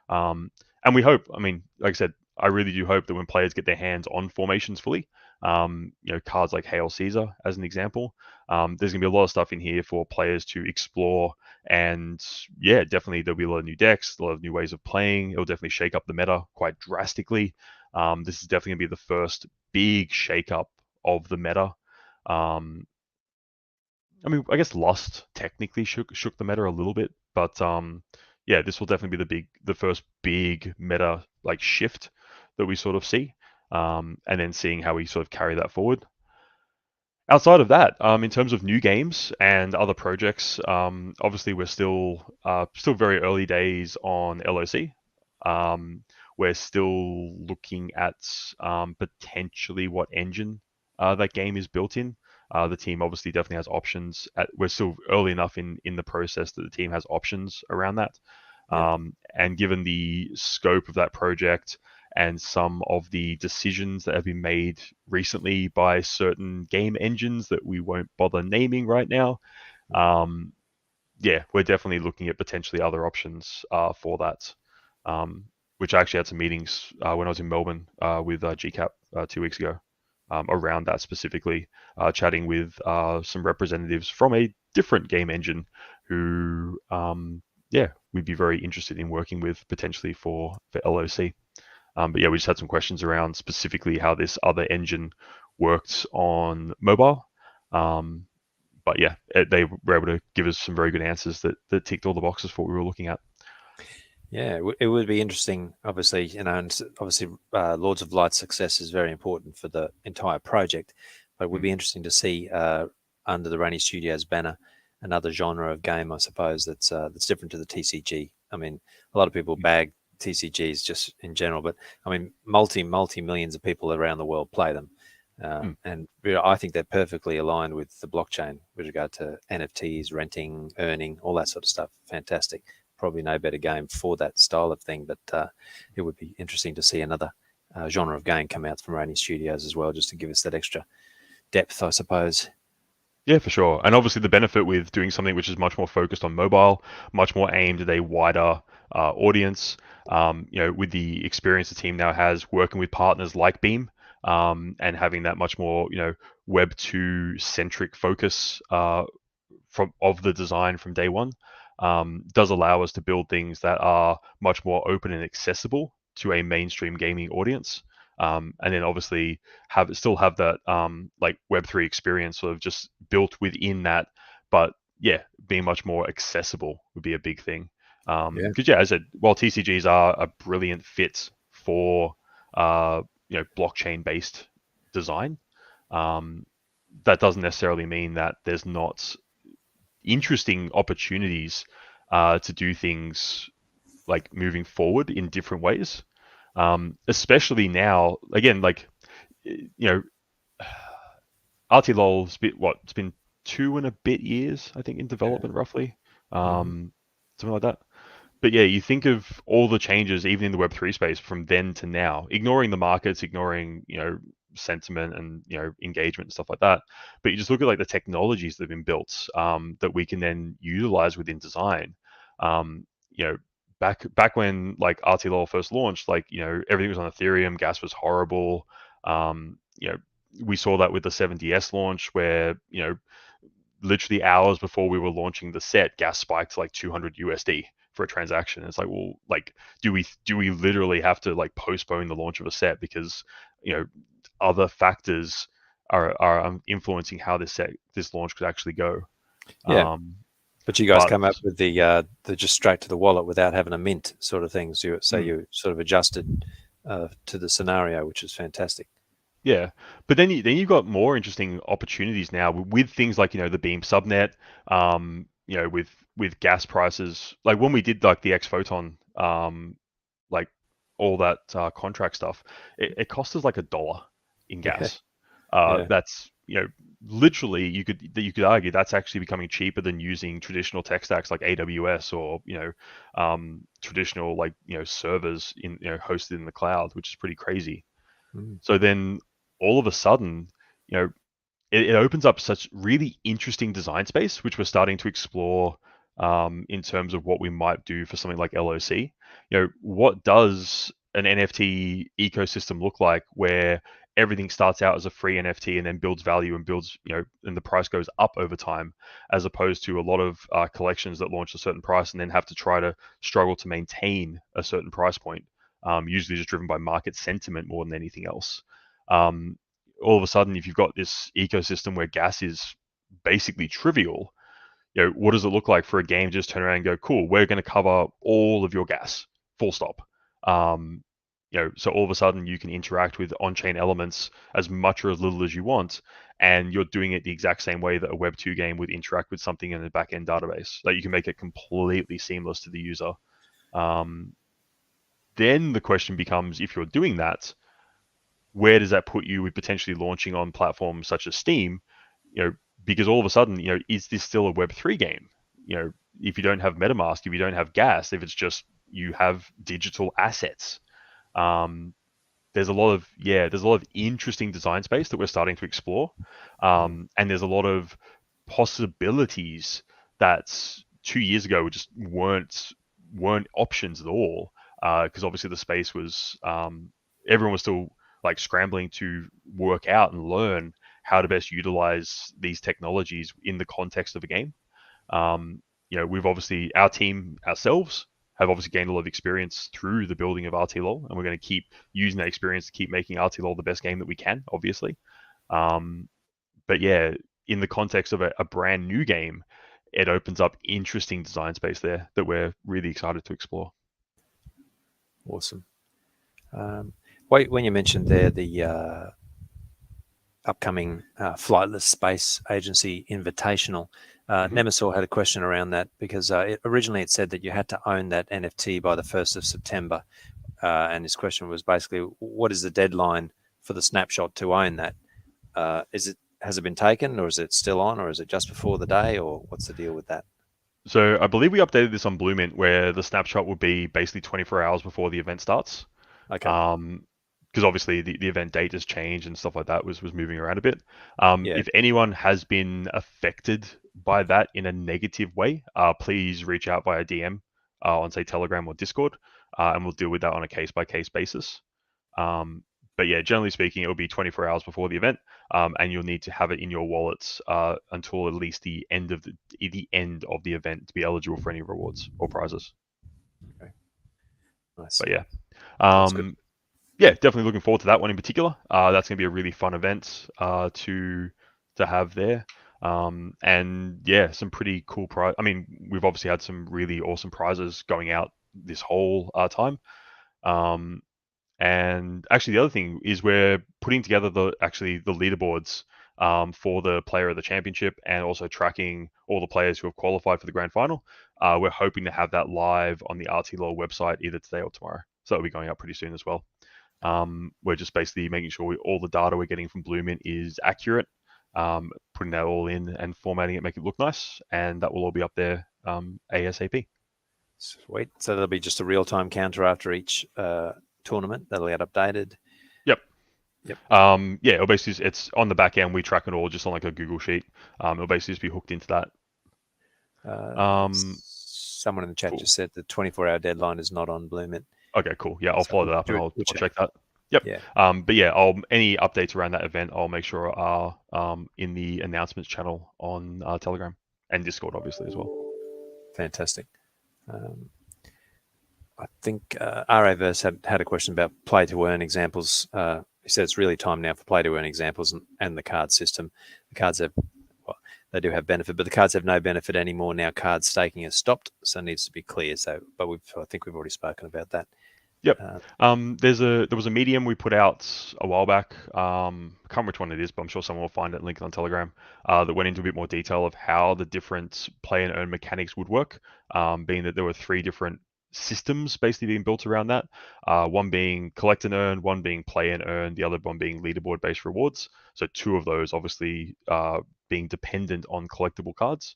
And we hope, like I said, I really do hope that when players get their hands on Formations fully, cards like Hail Caesar as an example, there's going to be a lot of stuff in here for players to explore. And definitely there'll be a lot of new decks, a lot of new ways of playing. It'll definitely shake up the meta quite drastically. This is definitely going to be the first big shake-up of the meta. I guess Lust technically shook the meta a little bit, but this will definitely be the first big meta like shift that we sort of see, and then seeing how we sort of carry that forward. Outside of that, in terms of new games and other projects, obviously we're still very early days on LOC. We're still looking at potentially what engine that game is built in. The team obviously definitely has options. We're still early enough in the process that the team has options around that. And given the scope of that project and some of the decisions that have been made recently by certain game engines that we won't bother naming right now, we're definitely looking at potentially other options for that. Which I actually had some meetings when I was in Melbourne with GCAP 2 weeks ago around that specifically, chatting with some representatives from a different game engine who, we'd be very interested in working with potentially for LOC. But we just had some questions around specifically how this other engine worked on mobile. But they were able to give us some very good answers that ticked all the boxes for what we were looking at. Yeah, it would be interesting, obviously, and obviously Lords of Light's success is very important for the entire project, but it would be interesting to see under the Raini Studios banner another genre of game, I suppose, that's different to the TCG. A lot of people bag TCGs just in general, but multi-millions of people around the world play them. And I think they're perfectly aligned with the blockchain with regard to NFTs, renting, earning, all that sort of stuff. Fantastic. Probably no better game for that style of thing, but it would be interesting to see another genre of game come out from Raini Studios as well, just to give us that extra depth, I suppose. Yeah, for sure. And obviously, the benefit with doing something which is much more focused on mobile, much more aimed at a wider audience, with the experience the team now has working with partners like Beam, and having that much more, Web 2 centric focus from of the design from day one, does allow us to build things that are much more open and accessible to a mainstream gaming audience. And then obviously have that like Web3 experience sort of just built within that, but yeah, being much more accessible would be a big thing. Yeah. Because yeah, as I said, while TCGs are a brilliant fit for blockchain based design, um, that doesn't necessarily mean that there's not interesting opportunities to do things like moving forward in different ways. Especially now, again, like RTLOL's been what it's been 2 and a bit years, I think, in Yeah. development roughly, Hmm. something like that. But yeah, you think of all the changes, even in the Web3 space, from then to now, ignoring the markets, ignoring sentiment and engagement and stuff like that. But you just look at like the technologies that have been built, that we can then utilize within design. Um, you know, back when like RTLOL first launched, like everything was on Ethereum, gas was horrible. We saw that with the 7DS launch, where literally hours before we were launching the set, gas spiked to like 200 USD for a transaction. It's like, well, like, do we literally have to like postpone the launch of a set because you know other factors are influencing how this launch could actually go? Yeah. Um, But you guys but come up with the just straight to the wallet without having a mint sort of things. So mm, you sort of adjusted to the scenario, which is fantastic. Yeah, but then you've got more interesting opportunities now with things like the Beam subnet, with gas prices. Like when we did like the X Photon, like all that contract stuff, it cost us like $1 in Yeah. gas. Yeah. That's literally you could argue that's actually becoming cheaper than using traditional tech stacks like AWS or traditional like servers in hosted in the cloud, which is pretty crazy. Mm. So then all of a sudden, you know, it opens up such really interesting design space, which we're starting to explore in terms of what we might do for something like LOC. What does an NFT ecosystem look like where everything starts out as a free NFT and then builds value and builds, and the price goes up over time, as opposed to a lot of collections that launch a certain price and then have to try to struggle to maintain a certain price point, usually just driven by market sentiment more than anything else. Um, all of a sudden, if you've got this ecosystem where gas is basically trivial, what does it look like for a game to just turn around and go, cool, we're going to cover all of your gas, full stop. Um, so all of a sudden you can interact with on-chain elements as much or as little as you want, and you're doing it the exact same way that a Web 2 game would interact with something in a back-end database. Like you can make it completely seamless to the user. Um, then the question becomes, if you're doing that, where does that put you with potentially launching on platforms such as Steam? You know, because all of a sudden, is this still a Web3 game? If you don't have MetaMask, if you don't have gas, if it's just you have digital assets, um, there's a lot of interesting design space that we're starting to explore, Mm. and there's a lot of possibilities that 2 years ago just weren't options at all, because obviously the space was everyone was still like scrambling to work out and learn how to best utilize these technologies in the context of a game. We've obviously our team ourselves have obviously gained a lot of experience through the building of RTLOL, and we're going to keep using that experience to keep making RTLOL the best game that we can, obviously. Um, but yeah, in the context of a brand new game, it opens up interesting design space there that we're really excited to explore. Awesome. When you mentioned there the upcoming Flightless Space Agency Invitational, Mm-hmm. Nemesaur had a question around that because originally it said that you had to own that NFT by the 1st of September. And his question was basically, what is the deadline for the snapshot to own that? Has it been taken, or is it still on, or is it just before the day, or what's the deal with that? So I believe we updated this on Bluemint, where the snapshot would be basically 24 hours before the event starts. Okay. Um, because obviously the event date has changed and stuff like that was moving around a bit. Yeah. If anyone has been affected by that in a negative way, please reach out via DM on say Telegram or Discord, and we'll deal with that on a case by case basis. Um, but yeah, generally speaking, it will be 24 hours before the event, and you'll need to have it in your wallets until at least the end of the event to be eligible for any rewards or prizes. Okay. Nice. But yeah, That's good. um, yeah, definitely looking forward to that one in particular. That's going to be a really fun event to have there. And yeah, some pretty cool prize. I mean, we've obviously had some really awesome prizes going out this whole time. Um, and actually, the other thing is we're putting together the leaderboards for the player of the championship and also tracking all the players who have qualified for the grand final. We're hoping to have that live on the RTLOL website either today or tomorrow. So that'll be going up pretty soon as well. We're just basically making sure all the data we're getting from Bloomint is accurate, putting that all in and formatting it, make it look nice, and that will all be up there ASAP. Sweet. So there'll be just a real-time counter after each tournament. That'll get updated. Yep. Yep. Yeah, it'll basically it's on the back end. We track it all just on like a Google sheet. It'll basically just be hooked into that. Someone in the chat Cool. just said the 24-hour deadline is not on Bloomint. Okay, cool. Yeah, I'll So follow that up and we'll I'll check. check that. Yep. Yeah. But yeah, any updates around that event, I'll make sure are in the announcements channel on Telegram and Discord, obviously as well. Fantastic. I think RAverse had a question about play to earn examples. He said it's really time now for play to earn examples and the card system. The cards have, well, they do have benefit, but the cards have no benefit anymore now. Card staking has stopped, so it needs to be clear. So, but I think we've already spoken about that. Yep. There was a medium we put out a while back. I can't remember which one it is, but I'm sure someone will find it linked on Telegram. That went into a bit more detail of how the different play and earn mechanics would work. Being that there were 3 different systems basically being built around that. One being collect and earn, one being play and earn, the other one being leaderboard based rewards. So 2 of those obviously being dependent on collectible cards.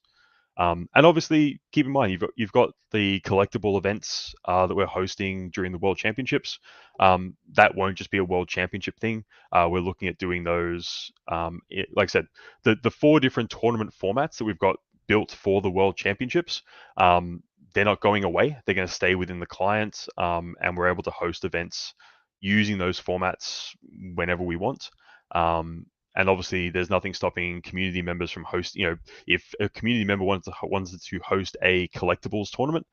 And obviously, keep in mind you've got the collectible events that we're hosting during the World Championships. That won't just be a World Championship thing. We're looking at doing those. Like I said, the 4 different tournament formats that we've got built for the World Championships. They're not going away. They're going to stay within the client, and we're able to host events using those formats whenever we want. And obviously, there's nothing stopping community members from hosting. If a community member wanted to host a collectibles tournament,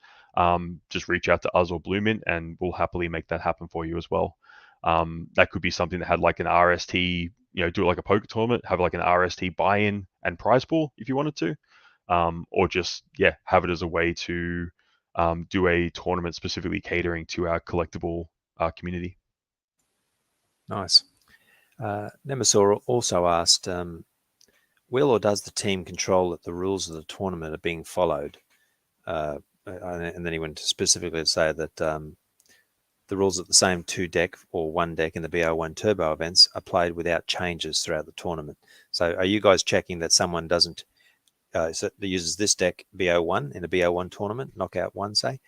just reach out to us or Bloomint, and we'll happily make that happen for you as well. That could be something that had like an RST, do it like a poker tournament, have like an RST buy-in and prize pool if you wanted to, or just have it as a way to do a tournament specifically catering to our collectible community. Nice. Nemesaur also asked, will or does the team control that the rules of the tournament are being followed? And then he went to specifically say that the rules of the same 2 deck or 1 deck in the BO1 Turbo events are played without changes throughout the tournament. So are you guys checking that someone doesn't uses this deck BO1 in a BO1 tournament, knockout 1, say?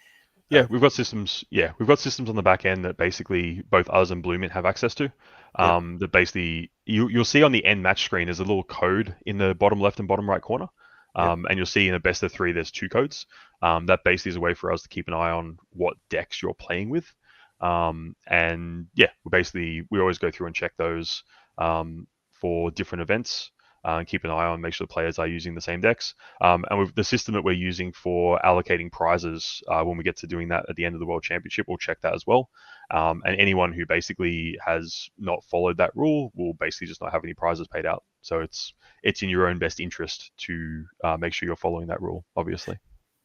Yeah, we've got systems. Yeah, we've got systems on the back end that basically both us and Bloomint have access to. Yep. That basically you'll see on the end match screen there's a little code in the bottom left and bottom right corner. And you'll see in a best of 3 there's 2 codes. That basically is a way for us to keep an eye on what decks you're playing with. And yeah, we always go through and check those for different events. And keep an eye on, make sure the players are using the same decks. And with the system that we're using for allocating prizes, when we get to doing that at the end of the World Championship, we'll check that as well. And anyone who basically has not followed that rule will basically just not have any prizes paid out. So it's in your own best interest to make sure you're following that rule, obviously.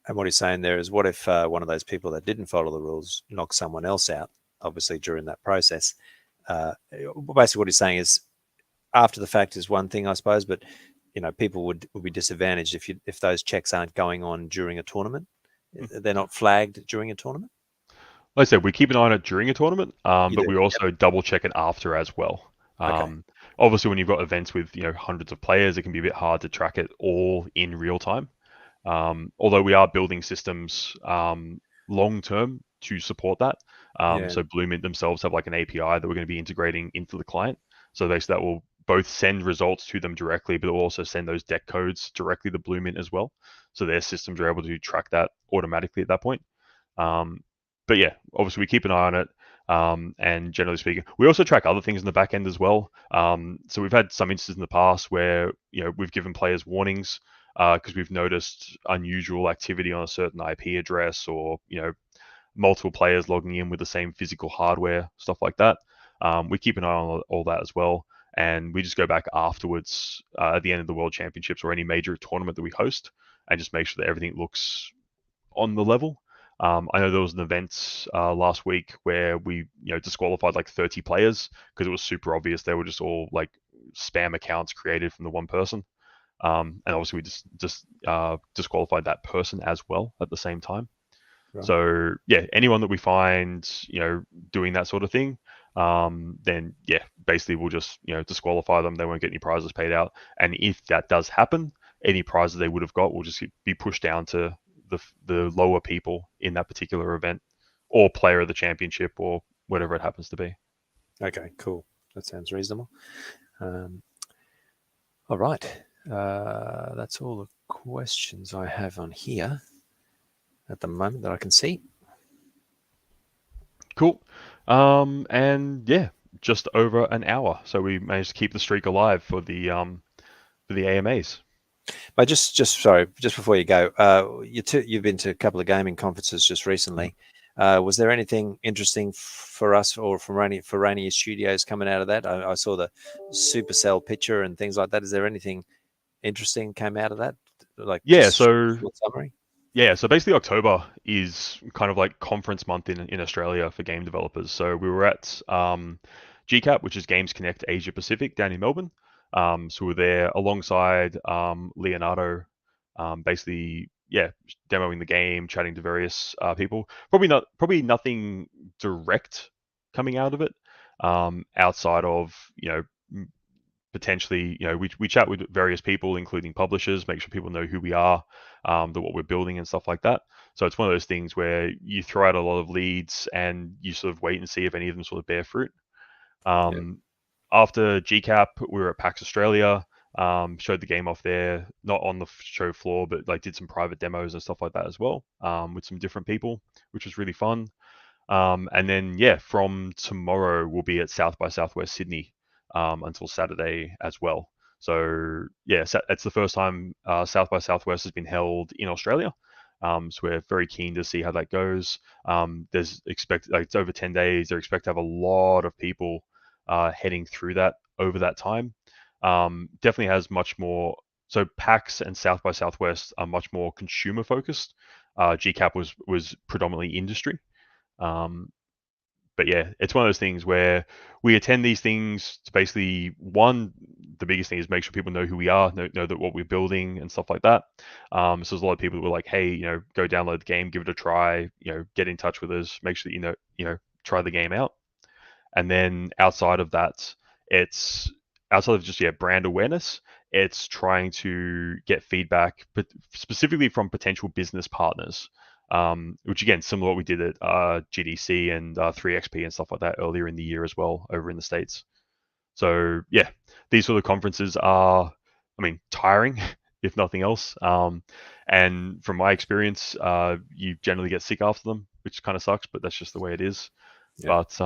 And what he's saying there is, what if one of those people that didn't follow the rules knocks someone else out, obviously during that process? Basically what he's saying is, after the fact is one thing, I suppose, but people would be disadvantaged if those checks aren't going on during a tournament. They're not flagged during a tournament. Like I said, we keep an eye on it during a tournament, but we Yep. also double check it after as well. Okay. Obviously, when you've got events with hundreds of players, it can be a bit hard to track it all in real time. Although we are building systems long term to support that. Yeah. So Bluemint themselves have like an API that we're going to be integrating into the client. So basically that will both send results to them directly, but it will also send those deck codes directly to Bluemint as well. So their systems are able to track that automatically at that point. Um, but yeah, obviously we keep an eye on it. And generally speaking, we also track other things in the back end as well. So we've had some instances in the past where we've given players warnings because we've noticed unusual activity on a certain IP address, or multiple players logging in with the same physical hardware, stuff like that. We keep an eye on all that as well, and we just go back afterwards at the end of the World Championships or any major tournament that we host, and just make sure that everything looks on the level. I know there was an event last week where we disqualified like 30 players because it was super obvious they were just all like spam accounts created from the one person. And obviously we just disqualified that person as well at the same time. Right. So yeah, anyone that we find doing that sort of thing, then yeah, basically we'll just disqualify them. They won't get any prizes paid out. And if that does happen, any prizes they would have got will just be pushed down to the lower people in that particular event, or player of the championship, or whatever it happens to be. Okay, cool. That sounds reasonable. Um, all right. That's all the questions I have on here at the moment that I can see. Cool. And yeah, just over an hour, so we managed to keep the streak alive for the AMAs. But just sorry, just before you go, you've been to a couple of gaming conferences just recently. Was there anything interesting for us or for Raini Studios coming out of that? I saw the Supercell picture and things like that. Is there anything interesting came out of that? Like Yeah, just so short summary. Yeah, so basically October is kind of like conference month in Australia for game developers. So we were at GCAP, which is Games Connect Asia Pacific down in Melbourne. So we are there alongside Leonardo, basically, yeah, demoing the game, chatting to various people. Probably nothing direct coming out of it, outside of potentially, we chat with various people, including publishers, make sure people know who we are, what we're building and stuff like that. So it's one of those things where you throw out a lot of leads and you sort of wait and see if any of them sort of bear fruit. Yeah, After GCAP, we were at PAX Australia, showed the game off there, not on the show floor, but like did some private demos and stuff like that as well, with some different people, which was really fun. And then, yeah, from tomorrow, we'll be at South by Southwest Sydney until Saturday as well. So, yeah, it's the first time South by Southwest has been held in Australia. So we're very keen to see how that goes. It's over 10 days. They expect to have a lot of people heading through that over that time. Definitely has much more. So PAX and South by Southwest are much more consumer focused. GCAP was predominantly industry. Um, but yeah, it's one of those things where we attend these things to basically, one, the biggest thing is make sure people know who we are, know that what we're building and stuff like that. So there's a lot of people that were like, hey, go download the game, give it a try, get in touch with us, make sure that try the game out. And then outside of that, it's outside of just brand awareness, it's trying to get feedback, but specifically from potential business partners. Which again, similar to what we did at GDC and 3XP and stuff like that earlier in the year as well over in the States. So yeah, these sort of conferences are, I mean, tiring if nothing else. And from my experience, you generally get sick after them, which kind of sucks, but that's just the way it is. yeah, But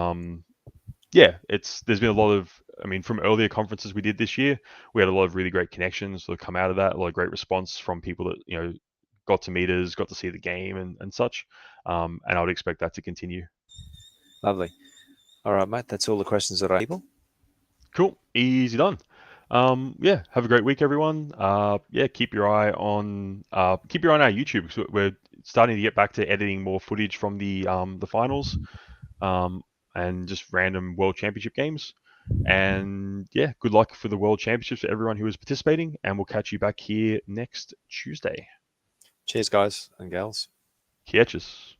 yeah, there's been a lot of, I mean, from earlier conferences we did this year, we had a lot of really great connections that come out of that, a lot of great response from people that got to meet us, got to see the game and such. And I would expect that to continue. lovely. All right, mate. That's all the questions that I able. Cool, easy done. Yeah, have a great week, everyone. Yeah, keep your eye on our YouTube. So we're starting to get back to editing more footage from the finals, um, and just random World Championship games. And yeah, good luck for the World Championships for everyone who is participating. And we'll catch you back here next Tuesday. Cheers, guys and gals. Catches.